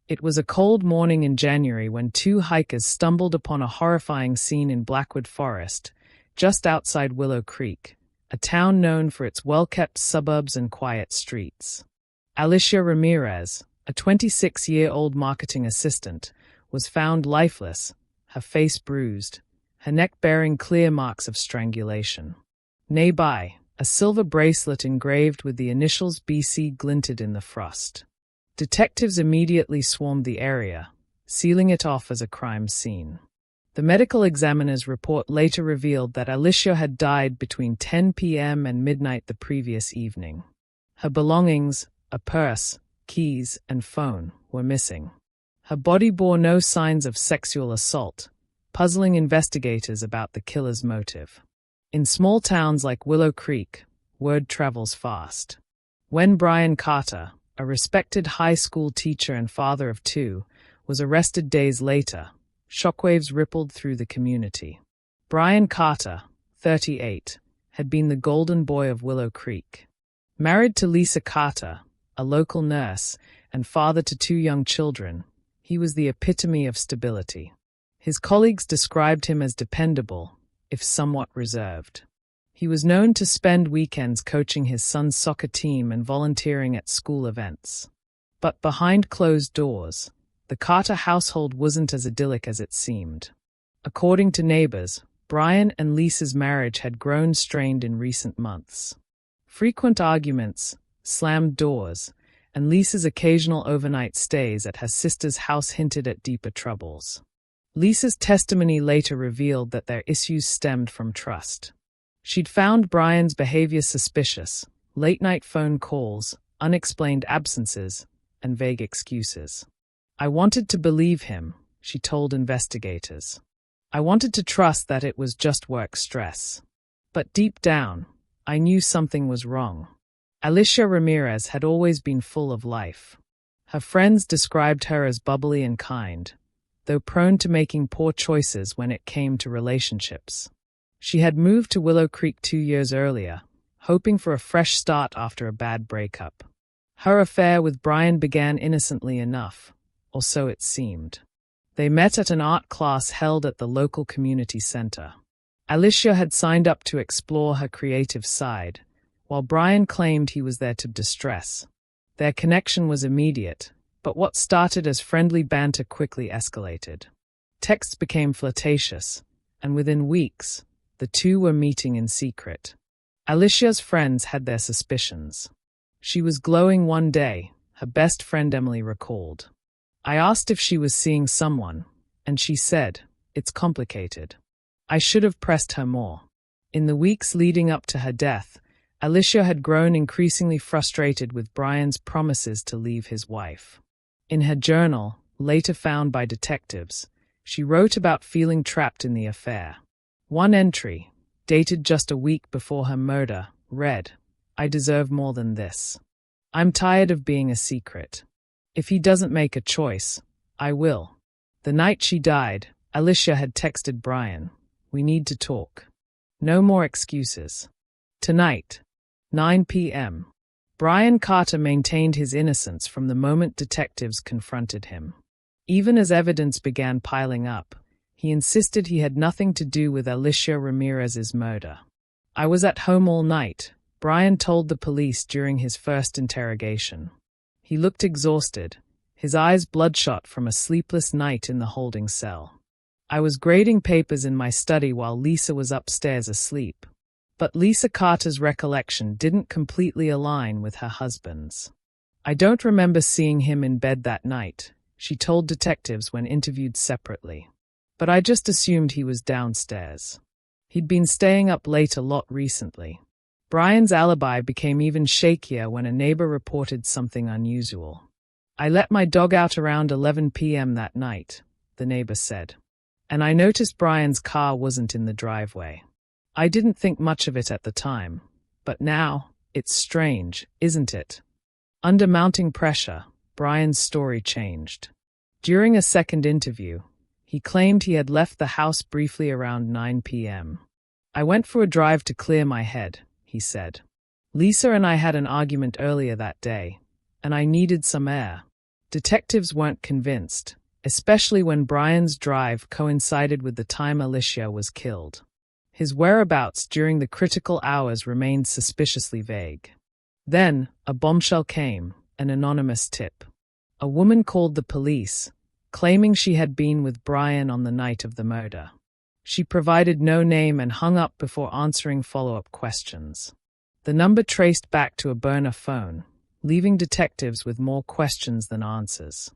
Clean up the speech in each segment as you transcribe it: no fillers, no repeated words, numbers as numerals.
It was a cold morning in January when two hikers stumbled upon a horrifying scene in Blackwood Forest, just outside Willow Creek, a town known for its well-kept suburbs and quiet streets. Alicia Ramirez, a 26-year-old marketing assistant, was found lifeless, her face bruised, her neck bearing clear marks of strangulation. Nearby, a silver bracelet engraved with the initials BC glinted in the frost. Detectives immediately swarmed the area, sealing it off as a crime scene. The medical examiner's report later revealed that Alicia had died between 10 p.m. and midnight the previous evening. Her belongings, a purse, keys, and phone, were missing. Her body bore no signs of sexual assault, puzzling investigators about the killer's motive. In small towns like Willow Creek, word travels fast. When Brian Carter, a respected high school teacher and father of two, was arrested days later, shockwaves rippled through the community. Brian Carter, 38, had been the golden boy of Willow Creek. Married to Lisa Carter, a local nurse, and father to two young children, he was the epitome of stability. His colleagues described him as dependable, if somewhat reserved. He was known to spend weekends coaching his son's soccer team and volunteering at school events. But behind closed doors, the Carter household wasn't as idyllic as it seemed. According to neighbors, Brian and Lisa's marriage had grown strained in recent months. Frequent arguments, slammed doors, and Lisa's occasional overnight stays at her sister's house hinted at deeper troubles. Lisa's testimony later revealed that their issues stemmed from trust. She'd found Brian's behavior suspicious: late-night phone calls, unexplained absences, and vague excuses. "I wanted to believe him," she told investigators. "I wanted to trust that it was just work stress. But deep down, I knew something was wrong." Alicia Ramirez had always been full of life. Her friends described her as bubbly and kind, though prone to making poor choices when it came to relationships. She had moved to Willow Creek 2 years earlier, hoping for a fresh start after a bad breakup. Her affair with Brian began innocently enough, or so it seemed. They met at an art class held at the local community center. Alicia had signed up to explore her creative side, while Brian claimed he was there to distress. Their connection was immediate, but what started as friendly banter quickly escalated. Texts became flirtatious, and within weeks, the two were meeting in secret. Alicia's friends had their suspicions. She was glowing one day, her best friend Emily recalled. "I asked if she was seeing someone, and she said, 'It's complicated.' I should have pressed her more." In the weeks leading up to her death, Alicia had grown increasingly frustrated with Brian's promises to leave his wife. In her journal, later found by detectives, she wrote about feeling trapped in the affair. One entry, dated just a week before her murder, read, "I deserve more than this. I'm tired of being a secret. If he doesn't make a choice, I will." The night she died, Alicia had texted Brian, "We need to talk. No more excuses." Tonight, 9 p.m. Brian Carter maintained his innocence from the moment detectives confronted him. Even as evidence began piling up, he insisted he had nothing to do with Alicia Ramirez's murder. "I was at home all night," Brian told the police during his first interrogation. He looked exhausted, his eyes bloodshot from a sleepless night in the holding cell. "I was grading papers in my study while Lisa was upstairs asleep." But Lisa Carter's recollection didn't completely align with her husband's. "I don't remember seeing him in bed that night," she told detectives when interviewed separately. "But I just assumed he was downstairs. He'd been staying up late a lot recently." Brian's alibi became even shakier when a neighbor reported something unusual. "I let my dog out around 11 p.m. that night," the neighbor said. "And I noticed Brian's car wasn't in the driveway. I didn't think much of it at the time, but now, it's strange, isn't it?" Under mounting pressure, Brian's story changed. During a second interview, he claimed he had left the house briefly around 9 p.m. "I went for a drive to clear my head," he said. "Lisa and I had an argument earlier that day, and I needed some air." Detectives weren't convinced, especially when Brian's drive coincided with the time Alicia was killed. His whereabouts during the critical hours remained suspiciously vague. Then, a bombshell came, an anonymous tip. A woman called the police, claiming she had been with Brian on the night of the murder. She provided no name and hung up before answering follow-up questions. The number traced back to a burner phone, leaving detectives with more questions than answers.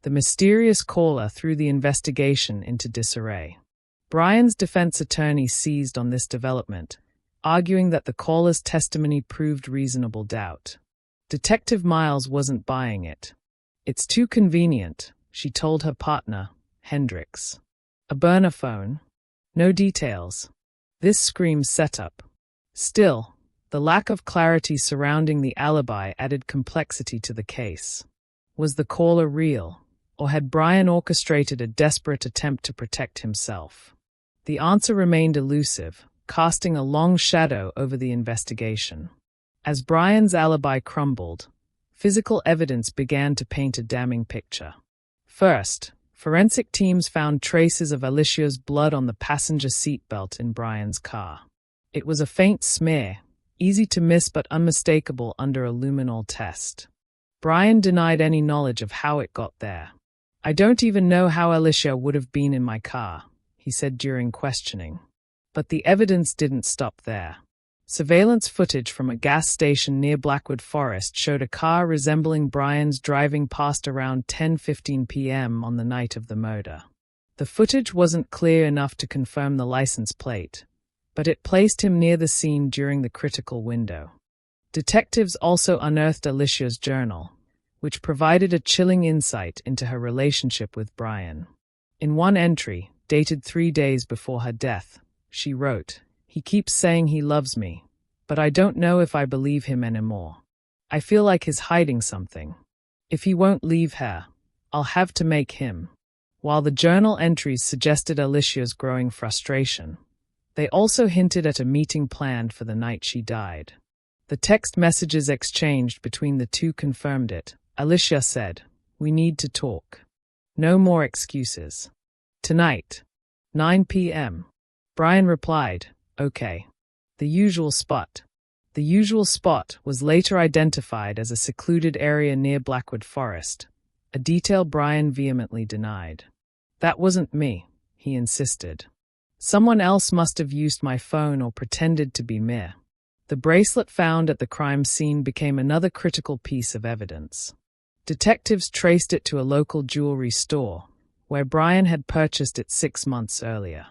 The mysterious caller threw the investigation into disarray. Brian's defense attorney seized on this development, arguing that the caller's testimony proved reasonable doubt. Detective Miles wasn't buying it. "It's too convenient," she told her partner, Hendricks. "A burner phone? No details. This screams setup." Still, the lack of clarity surrounding the alibi added complexity to the case. Was the caller real, or had Brian orchestrated a desperate attempt to protect himself? The answer remained elusive, casting a long shadow over the investigation. As Brian's alibi crumbled, physical evidence began to paint a damning picture. First, forensic teams found traces of Alicia's blood on the passenger seatbelt in Brian's car. It was a faint smear, easy to miss but unmistakable under a luminol test. Brian denied any knowledge of how it got there. "I don't even know how Alicia would have been in my car," he said during questioning. But the evidence didn't stop there. Surveillance footage from a gas station near Blackwood Forest showed a car resembling Brian's driving past around 10:15 p.m. on the night of the murder. The footage wasn't clear enough to confirm the license plate, but it placed him near the scene during the critical window. Detectives also unearthed Alicia's journal, which provided a chilling insight into her relationship with Brian. In one entry, dated 3 days before her death, she wrote, "He keeps saying he loves me, but I don't know if I believe him anymore. I feel like he's hiding something. If he won't leave her, I'll have to make him." While the journal entries suggested Alicia's growing frustration, they also hinted at a meeting planned for the night she died. The text messages exchanged between the two confirmed it. Alicia said, "We need to talk. No more excuses. Tonight, 9 p.m. Brian replied, "Okay." The usual spot. The usual spot was later identified as a secluded area near Blackwood Forest, a detail Brian vehemently denied. "That wasn't me," he insisted. "Someone else must have used my phone or pretended to be me." The bracelet found at the crime scene became another critical piece of evidence. Detectives traced it to a local jewelry store, where Brian had purchased it 6 months earlier.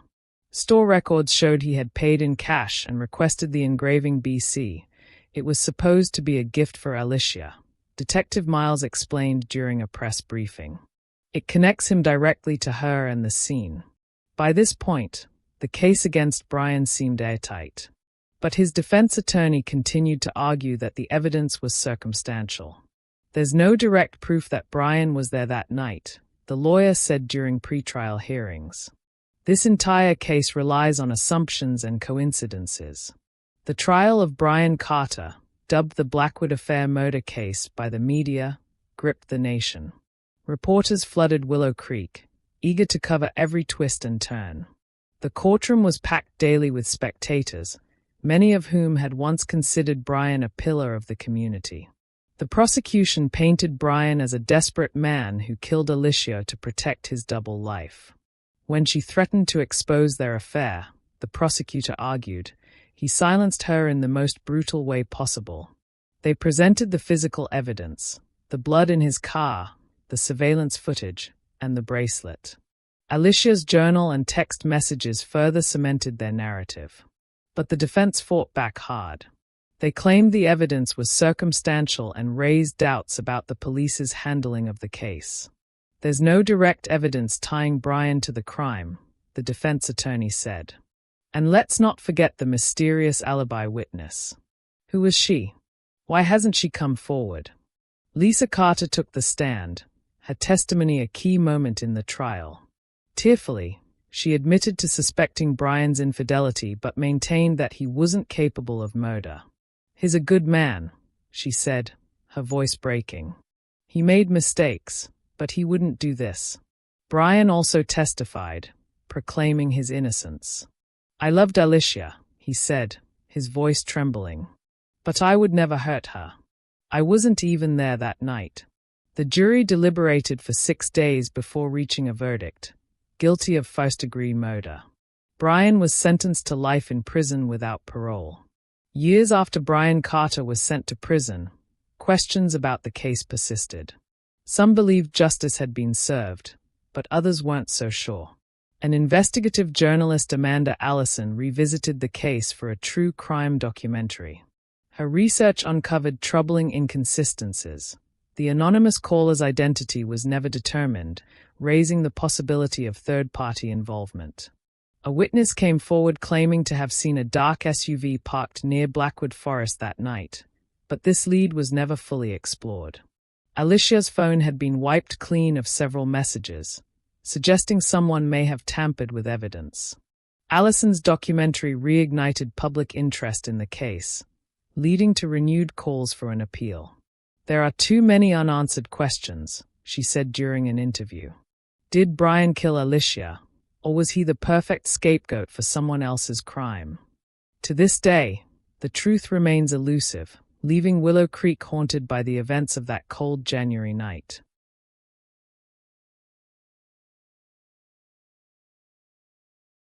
Store records showed he had paid in cash and requested the engraving BC. It was supposed to be a gift for Alicia, Detective Miles explained during a press briefing. It connects him directly to her and the scene. By this point, the case against Brian seemed airtight. But his defense attorney continued to argue that the evidence was circumstantial. "There's no direct proof that Brian was there that night," the lawyer said during pretrial hearings. "This entire case relies on assumptions and coincidences." The trial of Brian Carter, dubbed the Blackwood Affair murder case by the media, gripped the nation. Reporters flooded Willow Creek, eager to cover every twist and turn. The courtroom was packed daily with spectators, many of whom had once considered Brian a pillar of the community. The prosecution painted Brian as a desperate man who killed Alicia to protect his double life. When she threatened to expose their affair, the prosecutor argued, he silenced her in the most brutal way possible. They presented the physical evidence, the blood in his car, the surveillance footage, and the bracelet. Alicia's journal and text messages further cemented their narrative. But the defense fought back hard. They claimed the evidence was circumstantial and raised doubts about the police's handling of the case. "There's no direct evidence tying Brian to the crime," the defense attorney said. "And let's not forget the mysterious alibi witness. Who was she? Why hasn't she come forward?" Lisa Carter took the stand, her testimony a key moment in the trial. Tearfully, she admitted to suspecting Brian's infidelity but maintained that he wasn't capable of murder. "He's a good man," she said, her voice breaking. He made mistakes, but he wouldn't do this. Brian also testified, proclaiming his innocence. I loved Alicia, he said, his voice trembling. But I would never hurt her. I wasn't even there that night. The jury deliberated for 6 days before reaching a verdict, guilty of first-degree murder. Brian was sentenced to life in prison without parole. Years after Brian Carter was sent to prison, questions about the case persisted. Some believed justice had been served, but others weren't so sure. An investigative journalist, Amanda Allison, revisited the case for a true crime documentary. Her research uncovered troubling inconsistencies. The anonymous caller's identity was never determined, raising the possibility of third-party involvement. A witness came forward claiming to have seen a dark SUV parked near Blackwood Forest that night, but this lead was never fully explored. Alicia's phone had been wiped clean of several messages, suggesting someone may have tampered with evidence. Allison's documentary reignited public interest in the case, leading to renewed calls for an appeal. There are too many unanswered questions, she said during an interview. Did Brian kill Alicia, or was he the perfect scapegoat for someone else's crime? To this day, the truth remains elusive, leaving Willow Creek haunted by the events of that cold January night.